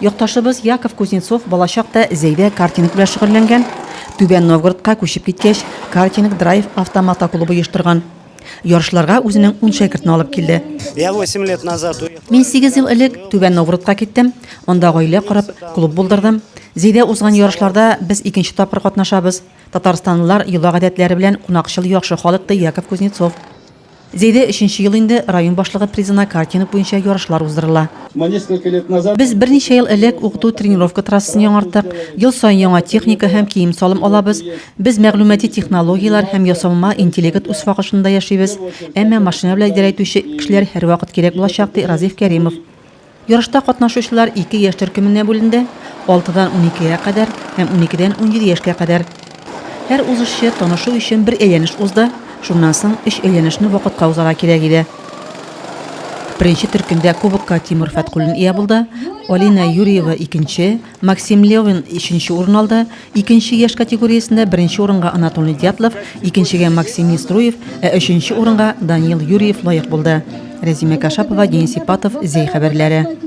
Якташыбыз Яков Кузнецов балачакта Зәйдә картинг белән шөгыльләнгән. Түбән Новгородка күчеп киткәч, картинг драйв автомата клубы оештырган. Ярышларга үзенең 10 шәкертне алып килде. Я 8 лет назад Мин 8 ел элек Түбән Новгородка киттем. Анда гаилә корып, клуб булдырдым. Зәйдә узган ярышларда без икенче тапкыр катнашабыз. Татарстанлылар йола гадәтләре белән кунакчыл яхшы халыкты Яков Кузнецов. Зәйдә 3нче ел инде район башлыгы призына картинг буенча ярышлар уздырыла. Без берничә ел элек укыту тренировка трассасын яңарттык. Ел саен яңа техника һәм кием салым алабыз. Без мәгълүмати технологиялар һәм ясалма интеллект үз вакытында яшибез. Әмма машина белән идәрә итүче кешеләр һәрвакыт кирәк булачак, ди Разиф Кәримов. Ярышта катнашучылар 2 яшь төркеменә бүленде. 6дан 12гә кадәр һәм 12дән 17 яшькә кадәр. Һәр узышчы танышу өчен бер әйләнеш узды. Шуннан соң 3 әйләнешне вакытка узарга кирәк иде. Беренче төркемдә кубокка Тимур Фәткуллин ия булды. Алина Юрьева 2нче, Максим Левин 3нче урын алды. 2нче яшь категориясендә 1нче урынга Анатолий Дятлов, 2нчегә Максим Неструев, 3нче урынга Данил Юрьев лаек булды. Рәзимә Кашапова, Денис Ипатов, Зәй хәбәрләре.